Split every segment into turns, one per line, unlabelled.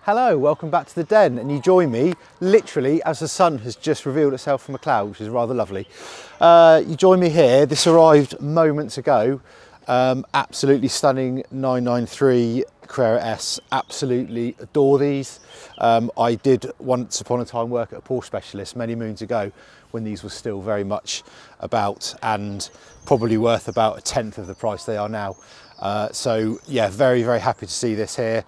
Hello, welcome back to the den, and you join me literally as the sun has just revealed itself from a cloud, which is rather lovely. You join me here. This arrived moments ago. Absolutely stunning 993 Carrera S. Absolutely adore these. I did once upon a time work at a Porsche specialist many moons ago when these were still very much about and probably worth about a tenth of the price they are now. So yeah, very, very happy to see this here.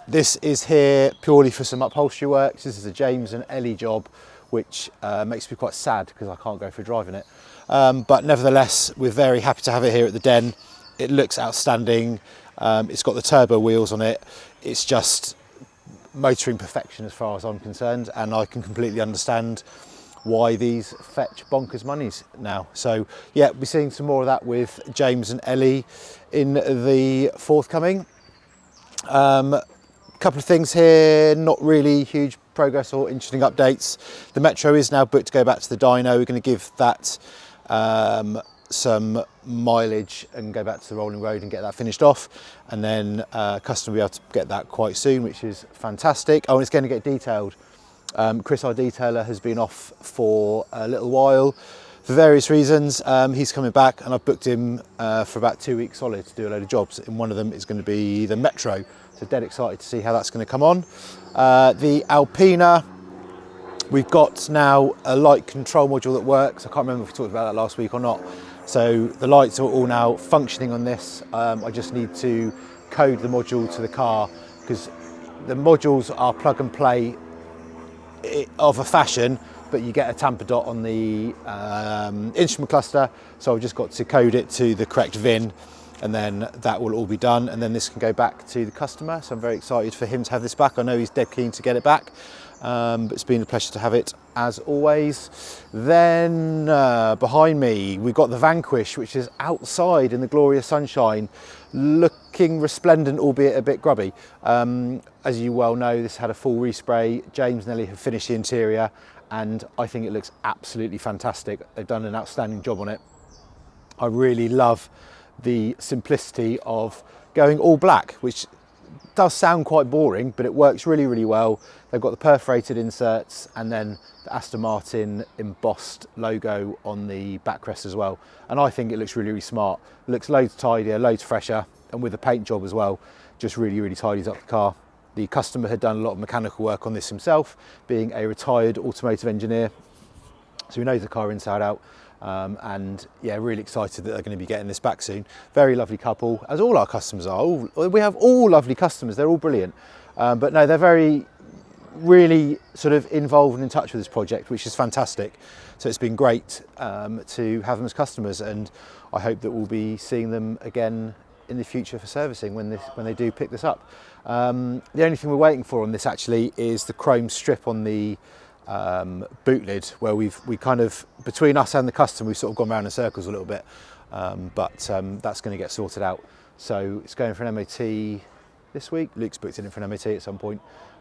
This is here purely for some upholstery works. This is a James and Ellie job, which makes me quite sad because I can't go for driving it. But nevertheless, we're very happy to have it here at the den. It looks outstanding. It's got the turbo wheels on it. It's just motoring perfection as far as I'm concerned, and I can completely understand why these fetch bonkers monies now. So yeah, we're seeing some more of that with James and Ellie in the forthcoming. Couple of things here, not really huge progress or interesting updates. The Metro is now booked to go back to the dyno. We're going to give that some mileage and go back to the rolling road and get that finished off, and then customer will be able to get that quite soon, which is fantastic. Oh, and it's going to get detailed. Chris, our detailer, has been off for a little while for various reasons. He's coming back, and I've booked him for about 2 weeks solid to do a load of jobs, and one of them is going to be the Metro. So dead excited to see how that's going to come on. The Alpena, we've got now a light control module that works. I can't remember if we talked about that last week or not. So the lights are all now functioning on this. I just need to code the module to the car, because the modules are plug and play of a fashion, but you get a tamper dot on the instrument cluster, so I've just got to code it to the correct VIN, and then that will all be done, and then this can go back to the customer. So I'm very excited for him to have this back. I know he's dead keen to get it back, but it's been a pleasure to have it as always. Then behind me we've got the Vanquish, which is outside in the glorious sunshine, looking resplendent, albeit a bit grubby. As you well know, this had a full respray. James and Ellie have finished the interior, and I think it looks absolutely fantastic. They've done an outstanding job on it. I really love the simplicity of going all black, which does sound quite boring, but it works really, really well. They've got the perforated inserts and then the Aston Martin embossed logo on the backrest as well. And I think it looks really, really smart. It looks loads tidier, loads fresher, and with the paint job as well, just really, really tidies up the car. The customer had done a lot of mechanical work on this himself, being a retired automotive engineer, so he knows the car inside out. And yeah, really excited that they're going to be getting this back soon. Very lovely couple, as all our customers are. We have all lovely customers, they're all brilliant. But no, they're really sort of involved and in touch with this project, which is fantastic. So it's been great to have them as customers, and I hope that we'll be seeing them again in the future for servicing when they do pick this up. The only thing we're waiting for on this actually is the chrome strip on the boot lid, where we kind of, between us and the customer, we've sort of gone around in circles a little bit, but that's going to get sorted out. So it's going for an MOT this week. Luke's booked it in for an MOT at some point,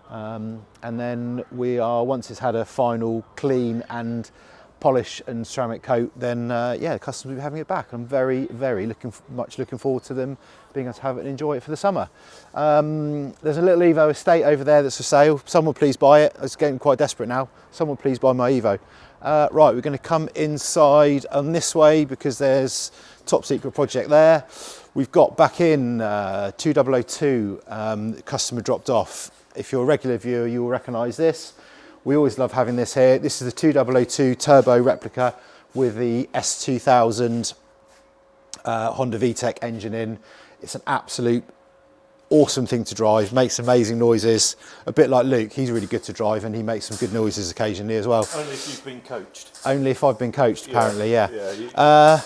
and then we are, once it's had a final clean and polish and ceramic coat, then yeah, the customers will be having it back. I'm very, very much looking forward to them being able to have it and enjoy it for the summer. There's a little Evo estate over there that's for sale. Someone please buy it. It's getting quite desperate now. Someone please buy my Evo. Right, we're going to come inside on this way because there's top secret project there. We've got back in 2002, customer dropped off. If you're a regular viewer, you will recognise this. We always love having this here. This is the 2002 turbo replica with the S2000 Honda VTEC engine in. It's an absolute awesome thing to drive, makes amazing noises. A bit like Luke, he's really good to drive and he makes some good noises occasionally as well.
Only if you've been coached.
Only if I've been coached, apparently, yeah.
Yeah,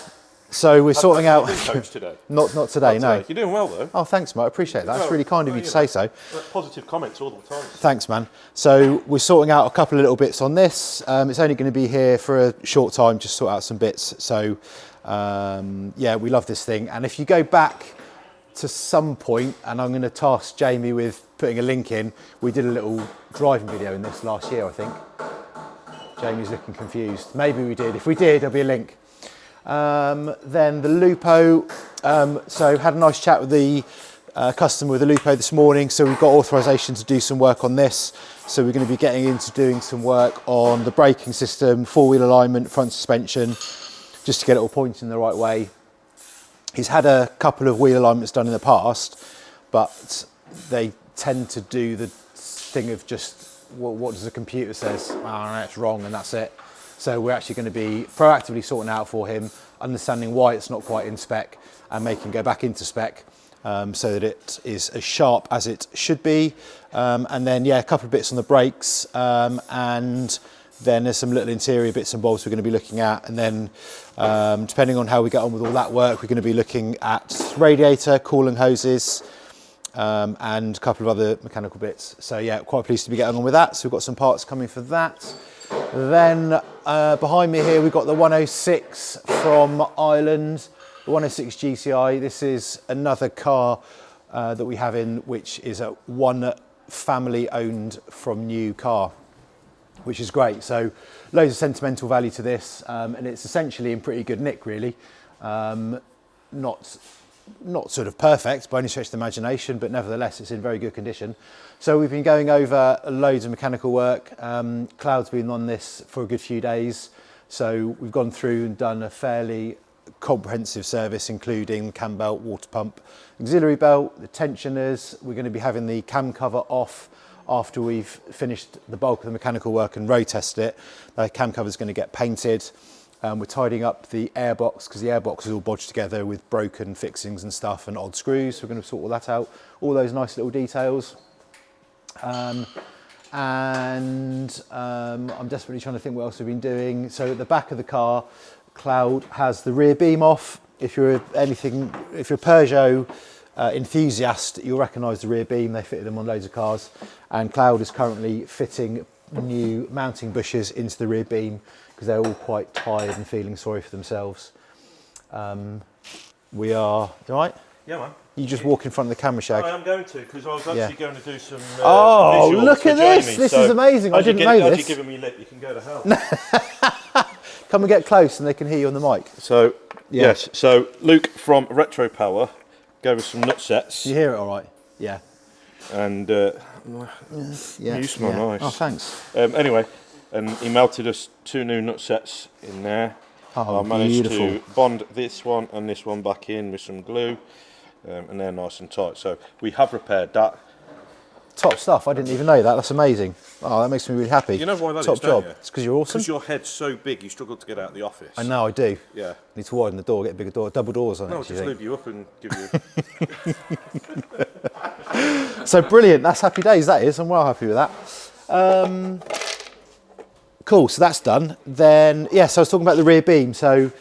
so we're sorting out...
Have you been coached today?
Not today, no.
You're doing well though.
Oh, thanks, mate, I appreciate that. That's really kind of you to say so.
Positive comments all the time.
Thanks, man. So we're sorting out a couple of little bits on this. It's only going to be here for a short time, just sort out some bits. So yeah, we love this thing. And if you go back to some point, and I'm going to task Jamie with putting a link in, we did a little driving video in this last year, I think. Jamie's looking confused. Maybe we did. If we did, there'll be a link. Then the Lupo, so had a nice chat with the customer with a Lupo this morning, so we've got authorization to do some work on this. So we're going to be getting into doing some work on the braking system, four-wheel alignment, front suspension, just to get it all pointing the right way. He's had a couple of wheel alignments done in the past, but they tend to do the thing of just, well, what does the computer says? Oh, that's wrong, and that's it. So we're actually going to be proactively sorting out for him, understanding why it's not quite in spec, and making him go back into spec. So that it is as sharp as it should be. And then, yeah, a couple of bits on the brakes, and then there's some little interior bits and bobs we're going to be looking at. And then, depending on how we get on with all that work, we're going to be looking at radiator, cooling hoses, and a couple of other mechanical bits. So yeah, quite pleased to be getting on with that. So we've got some parts coming for that. Then behind me here, we've got the 106 from Ireland. The 106 GTi, this is another car that we have in, which is a one family owned from new car, which is great. So loads of sentimental value to this, and it's essentially in pretty good nick, really. Not sort of perfect by any stretch of the imagination, but nevertheless it's in very good condition. So we've been going over loads of mechanical work. Cloud's been on this for a good few days. So we've gone through and done a fairly comprehensive service, including cam belt, water pump, auxiliary belt, the tensioners. We're going to be having the cam cover off after we've finished the bulk of the mechanical work and road test it. The cam cover is going to get painted. We're tidying up the airbox because the airbox is all bodged together with broken fixings and stuff and odd screws. So we're going to sort all that out, all those nice little details. I'm desperately trying to think what else we've been doing. So at the back of the car, Cloud has the rear beam off. If you're a Peugeot enthusiast, you'll recognise the rear beam. They fitted them on loads of cars. And Cloud is currently fitting new mounting bushes into the rear beam because they're all quite tired and feeling sorry for themselves. We are, right?
Yeah, man.
You just walk in front of the camera, Shag.
I am going to, because I was actually going to do some
oh,
visuals
look at this!
Jamie.
This is amazing. I didn't know this.
As you're giving me lip, you can go to hell.
Come and get close and they can hear you on the mic.
So, yes, so Luke from Retropower gave us some nut sets.
You hear it all right? Yeah.
And you smell nice.
Oh, thanks.
Anyway, and he melted us 2 new nut sets in there.
Oh,
I managed
beautiful.
to bond this one and this one back in with some glue, and they're nice and tight. So we have repaired that.
Top stuff. I didn't even know that. That's amazing. Oh, that makes me really happy.
You know why that
Top
is, don't
job.
you?
It's because you're awesome.
Because your head's so big, you struggle to get out of the office.
I know, I do.
Yeah.
Need to widen the door, get a bigger door, double doors on it.
No, I'll just lift you up and give you...
So brilliant. That's happy days, that is. I'm well happy with that. Cool, so that's done. Then, yes, I was talking about the rear beam. So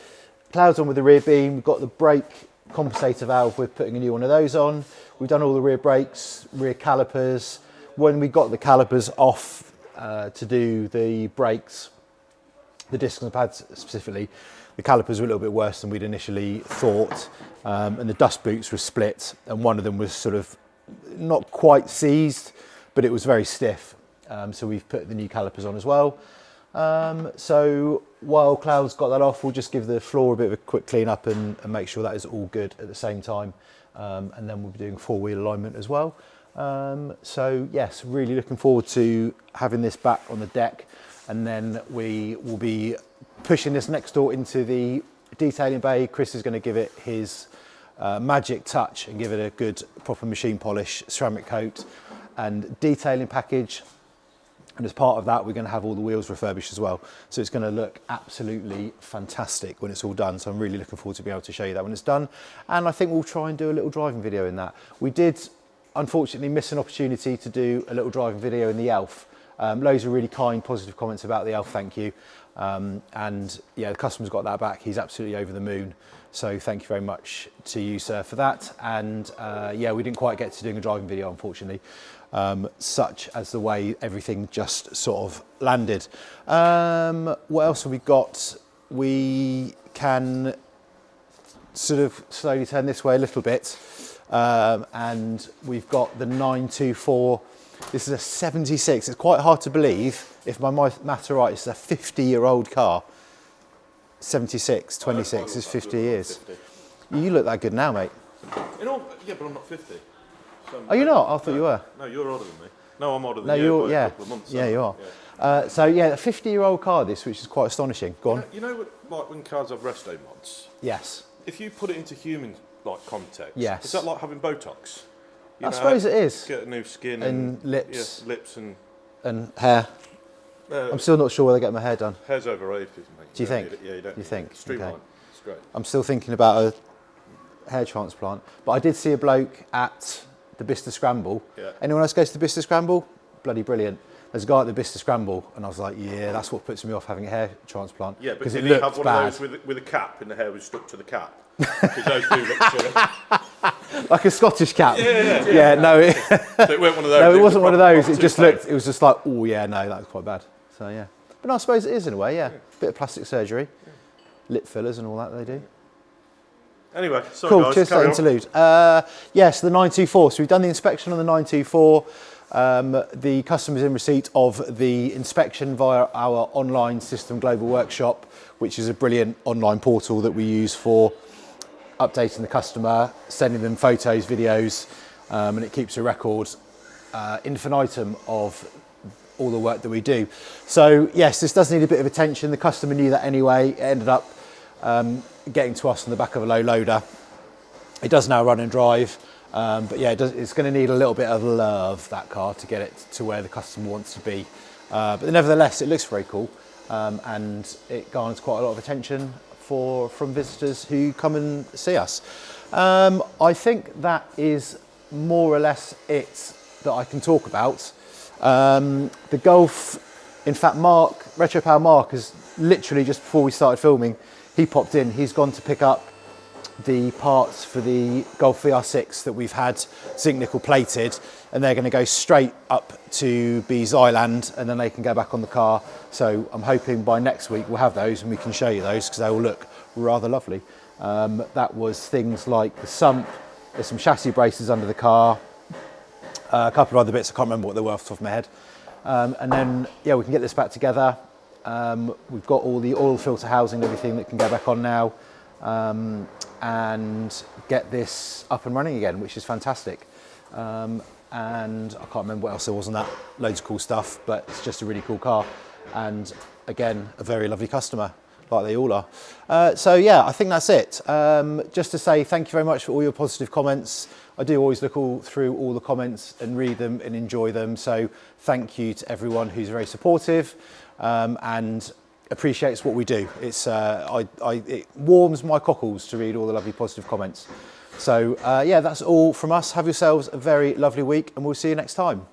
Cloud's on with the rear beam. We've got the brake compensator valve. We're putting a new one of those on. We've done all the rear brakes, rear calipers. When we got the calipers off to do the brakes, the discs and the pads specifically, the calipers were a little bit worse than we'd initially thought. And the dust boots were split, and one of them was sort of not quite seized, but it was very stiff. So we've put the new calipers on as well. So while Cloud's got that off, we'll just give the floor a bit of a quick clean up and make sure that is all good at the same time. And then we'll be doing four-wheel alignment as well. So yes, really looking forward to having this back on the deck, and then we will be pushing this next door into the detailing bay. Chris is going to give it his magic touch and give it a good proper machine polish, ceramic coat and detailing package. And as part of that, we're going to have all the wheels refurbished as well. So it's going to look absolutely fantastic when it's all done. So I'm really looking forward to be able to show you that when it's done. And I think we'll try and do a little driving video in that. We did, unfortunately, miss an opportunity to do a little driving video in the Elf. Loads of really kind, positive comments about the Elf, thank you. And yeah, the customer's got that back. He's absolutely over the moon. So thank you very much to you, sir, for that. And yeah, we didn't quite get to doing a driving video, unfortunately. Such as the way everything just sort of landed. What else have we got? We can sort of slowly turn this way a little bit. And we've got the 924. This is a 76. It's quite hard to believe, if my maths are right, it's a 50-year-old car. 76, 26 is 50 years.
50.
You look that good now, mate.
Yeah, but I'm not 50.
Oh, you're not? I thought you were.
No, you're older than me. No, I'm older than
No,
you
you're,
by
yeah.
a couple of months.
Yeah, you are.
Yeah.
So yeah, a 50-year-old car this, which is quite astonishing. Go on.
You know what, like when cars have resto mods?
Yes.
If you put it into human like context,
Yes.
is that like having Botox? You
I
know,
suppose it is.
Get a new skin
And lips.
Yeah, lips
And hair. I'm still not sure whether I get my hair done.
hair's overrated, mate.
Do you think?
Yeah, you don't.
You think?
Streamline.
Okay.
It's great.
I'm still thinking about a hair transplant. But I did see a bloke at the Bicester Scramble.
Yeah.
Anyone else goes to the Bicester Scramble? Bloody brilliant. There's a guy at the Bicester Scramble, and I was like, yeah, that's what puts me off having a hair transplant.
Yeah, but
because
did
it
he
looked
have one
bad.
of those with a cap and the hair was stuck to the cap? Because those do look silly.
Like a Scottish cap.
Yeah,
no, it,
So it weren't one of those.
no, it wasn't one of those. It just
proper
looked. It was just like, oh yeah, no, that was quite bad. So yeah, but no, I suppose it is in a way. Yeah, bit of plastic surgery, lip fillers and all that they do.
Anyway, sorry
Cool.
guys,
Cheers for that interlude. Yes, the 924. So we've done the inspection on the 924. The customer's in receipt of the inspection via our online system, Global Workshop, which is a brilliant online portal that we use for updating the customer, sending them photos, videos, and it keeps a record infinitum of all the work that we do. So yes, this does need a bit of attention. The customer knew that anyway. It ended up getting to us on the back of a low loader. It does now run and drive. But yeah, it's going to need a little bit of love, that car, to get it to where the customer wants to be. But nevertheless, it looks very cool, and it garners quite a lot of attention from visitors who come and see us. I think that is more or less it that I can talk about. The Golf, in fact, Retropower Mark, has literally just before we started filming, he popped in. He's gone to pick up the parts for the Golf VR6 that we've had zinc nickel plated, and they're going to go straight up to Bees Island, and then they can go back on the car. So I'm hoping by next week we'll have those and we can show you those because they will look rather lovely. That was things like the sump, there's some chassis braces under the car, a couple of other bits, I can't remember what they were off the top of my head. And then yeah, we can get this back together. We've got all the oil filter housing and everything that can go back on now. And get this up and running again, which is fantastic. And I can't remember what else there was on that. Loads of cool stuff, but it's just a really cool car. And again, a very lovely customer, like they all are. So yeah, I think that's it. Just to say thank you very much for all your positive comments. I do always look through all the comments and read them and enjoy them. So thank you to everyone who's very supportive and appreciates what we do. It's it warms my cockles to read all the lovely positive comments. So yeah, that's all from us. Have yourselves a very lovely week, and we'll see you next time.